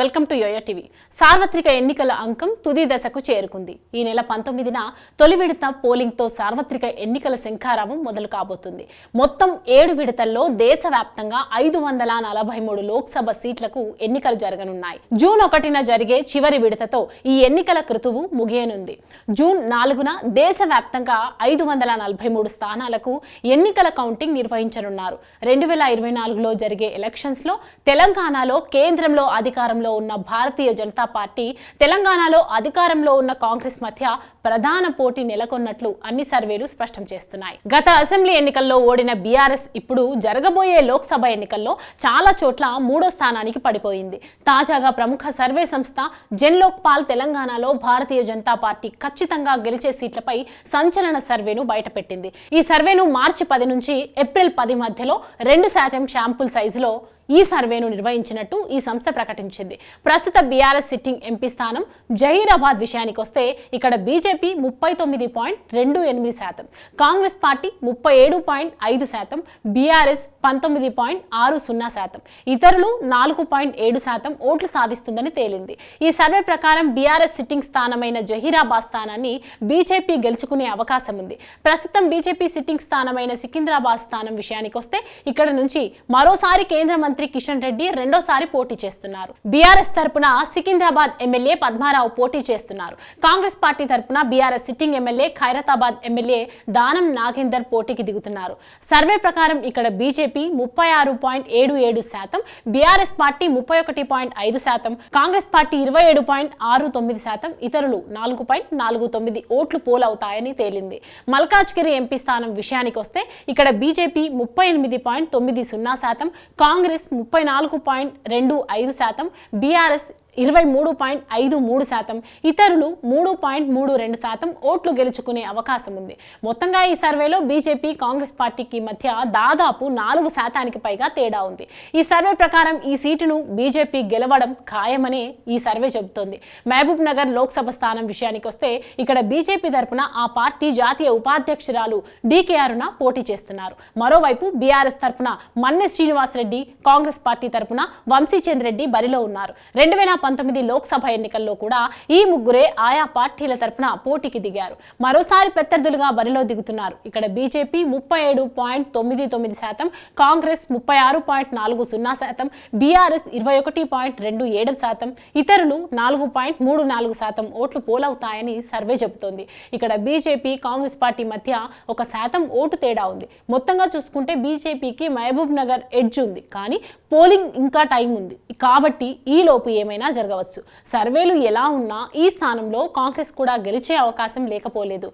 Welcome to yo-yo TV. సార్వత్రిక ఎన్నికల అంకం తుది దశకు చేరుకుంది. ఈ నెల 19న తొలి విడత పోలింగ్తో సార్వత్రిక ఎన్నికల శంఖారావం మొదలు కాబోతుంది. మొత్తం 7 విడతల్లో దేశవ్యాప్తంగా 543 లోక్సభ సీట్లకు ఎన్నికలు జరగనున్నాయి. జూన్ 1న జరిగే చివరి విడతతో ఈ ఎన్నికల కృతువు ముగియనుంది. జూన్ 4న దేశవ్యాప్తంగా 543 స్థానాలకు ఎన్నికల కౌంటింగ్ నిర్వహించనున్నారు. 2024లో జరిగే ఎలక్షన్స్ లో తెలంగాణలో కేంద్రంలో అధికారంలో ఉన్న భారతీయ జనతా పార్టీ, తెలంగాణలో అధికారంలో ఉన్న కాంగ్రెస్ మధ్య ప్రధాన పోటీ నెలకొన్నట్లు అన్ని సర్వేలు స్పష్టం చేస్తున్నాయి. గత అసెంబ్లీ ఎన్నికల్లో ఓడిన బీఆర్ఎస్ ఇప్పుడు జరగబోయే లోక్సభ ఎన్నికల్లో చాలా చోట్ల 3వ స్థానానికి పడిపోయింది. తాజాగా ప్రముఖ సర్వే సంస్థ జన్లోక్పాల్ తెలంగాణలో భారతీయ జనతా పార్టీ ఖచ్చితంగా గెలిచే సీట్లపై సంచలన సర్వేను బయటపెట్టింది. ఈ సర్వేను మార్చి 10 నుంచి ఏప్రిల్ 10 మధ్యలో 2% శాంపుల్ సైజులో ఈ సర్వేను నిర్వహించినట్టు ఈ సంస్థ ప్రకటించింది. ప్రస్తుత బీఆర్ఎస్ సిట్టింగ్ ఎంపీ స్థానం జహీరాబాద్ విషయానికి వస్తే ఇక్కడ బీజేపీ 39.28%, కాంగ్రెస్ పార్టీ 37.5%, బీఆర్ఎస్ 19.60%, ఇతరులు 4.7% ఓట్లు సాధిస్తుందని తేలింది. ఈ సర్వే ప్రకారం బీఆర్ఎస్ సిట్టింగ్ స్థానమైన జహీరాబాద్ స్థానాన్ని బీజేపీ గెలుచుకునే అవకాశం ఉంది. ప్రస్తుతం బీజేపీ సిట్టింగ్ స్థానమైన సికింద్రాబాద్ స్థానం విషయానికి వస్తే ఇక్కడ నుంచి మరోసారి కేంద్ర మంత్రి కిషన్ రెడ్డి రెండోసారి పోటీ చేస్తున్నారు. బీఆర్ఎస్ తరపున సికింద్రాబాద్ ఎమ్మెల్యే పద్మారావు పోటీ చేస్తున్నారు. కాంగ్రెస్ పార్టీ తరపున BRS sitting MLA Khairatabad MLA Danam Nagender పోటీకి దిగుతున్నారు. సర్వే ప్రకారం ఇక్కడ BJP 36.77%, BRS party 31.5%, Congress party 27.69%, ఇతరులు 4.49 ఓట్లు పోలవుతాయని తేలింది. మల్కాజ్గిరి ఎంపీ స్థానం విషయానికి వస్తే ఇక్కడ బీజేపీ 38.90%, కాంగ్రెస్ 34.25%, బీఆర్ఎస్ 23.53%, ఇతరులు 3.32% ఓట్లు గెలుచుకునే అవకాశం ఉంది. మొత్తంగా ఈ సర్వేలో బీజేపీ కాంగ్రెస్ పార్టీకి మధ్య దాదాపు 4% పైగా తేడా ఉంది. ఈ సర్వే ప్రకారం ఈ సీటును బీజేపీ గెలవడం ఖాయమని ఈ సర్వే చెబుతోంది. మహబూబ్ నగర్ లోక్సభ స్థానం విషయానికి వస్తే ఇక్కడ బీజేపీ తరపున ఆ పార్టీ జాతీయ ఉపాధ్యక్షురాలు డీకే అరుణ పోటీ చేస్తున్నారు. మరోవైపు బీఆర్ఎస్ తరపున మన్నె శ్రీనివాస్ రెడ్డి, కాంగ్రెస్ పార్టీ తరపున వంశీచంద్ర రెడ్డి బరిలో ఉన్నారు. 2019 లోక్సభ ఎన్నికల్లో కూడా ఈ ముగ్గురే ఆయా పార్టీల తరపున పోటీకి దిగారు. మరోసారి ప్రత్యర్థులుగా బరిలో దిగుతున్నారు. ఇక్కడ బీజేపీ 37.99%, కాంగ్రెస్ 36.40%, బీఆర్ఎస్ 21.27%, ఇతరులు 4.34% ఓట్లు పోలవుతాయని సర్వే చెబుతోంది. ఇక్కడ బీజేపీ కాంగ్రెస్ పార్టీ మధ్య 1% ఓటు తేడా ఉంది. మొత్తంగా చూసుకుంటే బీజేపీకి మహబూబ్ నగర్ ఎడ్జ్ ఉంది, కానీ పోలింగ్ ఇంకా టైం ఉంది కాబట్టి ఈ లోపు ఏమైనా జరగవచ్చు. సర్వేలు ఎలా ఉన్నా ఈ స్థానంలో కాంగ్రెస్ కూడా గెలిచే అవకాశం లేకపోలేదు.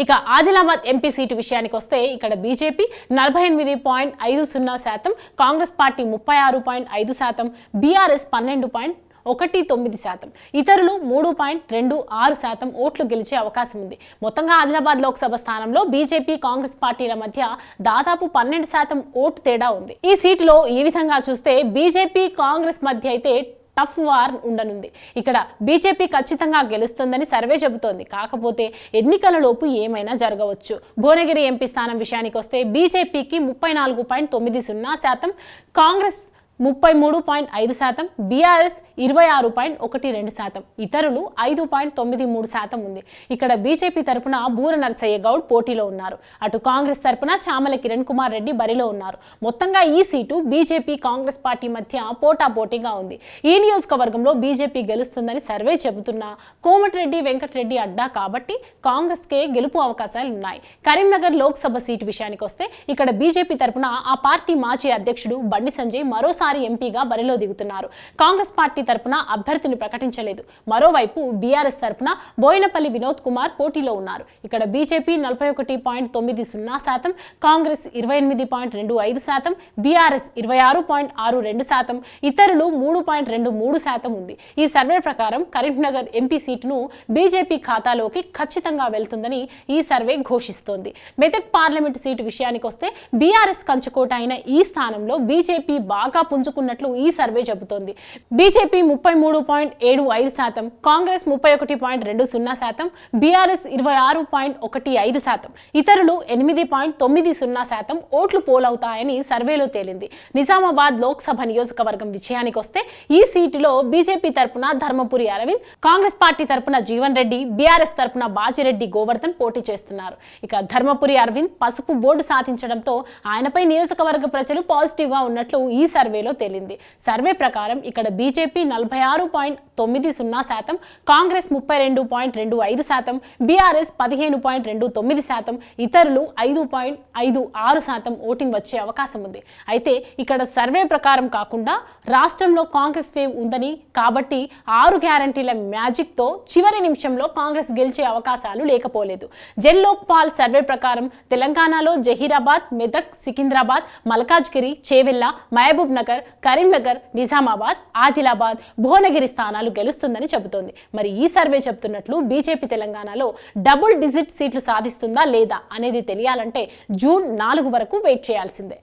ఇక ఆదిలాబాద్ ఎంపీ సీటు విషయానికి వస్తే ఇక్కడ బీజేపీ 48.50%, కాంగ్రెస్ పార్టీ 36.5%, బీఆర్ఎస్ 12.19%, ఇతరులు 3.26% ఓట్లు గెలిచే అవకాశం ఉంది. మొత్తంగా ఆదిలాబాద్ లోక్సభ స్థానంలో బీజేపీ కాంగ్రెస్ పార్టీల మధ్య దాదాపు 12% ఓటు తేడా ఉంది. ఈ సీటులో ఈ విధంగా చూస్తే బీజేపీ కాంగ్రెస్ మధ్య అయితే టఫ్ వార్ ఉండనుంది. ఇక్కడ బీజేపీ ఖచ్చితంగా గెలుస్తుందని సర్వే చెబుతోంది. కాకపోతే ఎన్నికల లోపు ఏమైనా జరగవచ్చు. భువనగిరి ఎంపీ స్థానం విషయానికి వస్తే బీజేపీకి 34.90%, కాంగ్రెస్ 33.5%, బీఆర్ఎస్ 26.12%, ఇతరులు 5.93% ఉంది. ఇక్కడ బీజేపీ తరపున బూర నరసయ్య గౌడ్ పోటీలో ఉన్నారు. అటు కాంగ్రెస్ తరపున చామల కిరణ్ కుమార్ రెడ్డి బరిలో ఉన్నారు. మొత్తంగా ఈ సీటు బీజేపీ కాంగ్రెస్ పార్టీ మధ్య పోటాపోటీగా ఉంది. ఈ నియోజకవర్గంలో బీజేపీ గెలుస్తుందని సర్వే చెబుతున్నా కోమటిరెడ్డి వెంకటరెడ్డి అడ్డా కాబట్టి కాంగ్రెస్కే గెలుపు అవకాశాలు ఉన్నాయి. కరీంనగర్ లోక్సభ సీటు విషయానికి వస్తే ఇక్కడ బీజేపీ తరపున ఆ పార్టీ మాజీ అధ్యక్షుడు బండి సంజయ్ మరోసారి ఎంపీగా బరిలో దిగుతున్నారు. కాంగ్రెస్ పార్టీ తరపున అభ్యర్థిని ప్రకటించలేదు. మరోవైపు బీఆర్ఎస్ తరపున బోయినపల్లి వినోద్ కుమార్ పోటీలో ఉన్నారు. ఇక్కడ బీజేపీ 41.90%, కాంగ్రెస్ 28.25%, బీఆర్ఎస్ 26.62%, ఇతరులు 3.23% ఉంది. ఈ సర్వే ప్రకారం కరీంనగర్ ఎంపీ సీటును బీజేపీ ఖాతాలోకి ఖచ్చితంగా వెళ్తుందని ఈ సర్వే ఘోషిస్తోంది. మెదక్ పార్లమెంటు సీటు విషయానికి వస్తే బీఆర్ఎస్ కంచుకోట అయిన ఈ స్థానంలో బీజేపీ బాగా పుంజుకున్నట్లు ఈ సర్వే చెబుతోంది. బీజేపీ 33.75%, కాంగ్రెస్ 31.20%, బీఆర్ఎస్ 26.15%, ఇతరులు 8.90% ఓట్లు పోలవుతాయని సర్వేలో తేలింది. నిజామాబాద్ లోక్సభ నియోజకవర్గం విషయానికి వస్తే ఈ సీటులో బీజేపీ తరపున ధర్మపురి అరవింద్, కాంగ్రెస్ పార్టీ తరపున జీవన్ రెడ్డి, బీఆర్ఎస్ తరపున బాజిరెడ్డి గోవర్ధన్ పోటీ చేస్తున్నారు. ఇక ధర్మపురి అరవింద్ పసుపు బోర్డు సాధించడంతో ఆయనపై నియోజకవర్గ ప్రజలు పాజిటివ్ గా ఉన్నట్లు ఈ సర్వేలో తేలింది. సర్వే ప్రకారం ఇక్కడ బీజేపీ 46.90%, కాంగ్రెస్ 32.25%, బీఆర్ఎస్ 15.29%, ఇతరులు 5.56% ఓటింగ్ వచ్చే అవకాశం ఉంది. అయితే ఇక్కడ సర్వే ప్రకారం కాకుండా రాష్ట్రంలో కాంగ్రెస్ వేవ్ ఉందని, కాబట్టి 6 గ్యారంటీల మ్యాజిక్ తో చివరి నిమిషంలో కాంగ్రెస్ గెలిచే అవకాశాలు లేకపోలేదు. జన్ లోక్ పాల్ సర్వే ప్రకారం తెలంగాణలో జహీరాబాద్, మెదక్, సికింద్రాబాద్, మల్కాజ్గిరి, చేవెళ్ల, మహబూబ్ నగర్, కరీంనగర్, నిజామాబాద్, ఆదిలాబాద్, భువనగిరి స్థానాలు గెలుస్తుందని చెబుతోంది. మరి ఈ సర్వే చెబుతున్నట్లు బీజేపీ తెలంగాణలో డబుల్ డిజిట్ సీట్లు సాధిస్తుందా లేదా అనేది తెలియాలంటే జూన్ 4 వరకు వెయిట్ చేయాల్సిందే.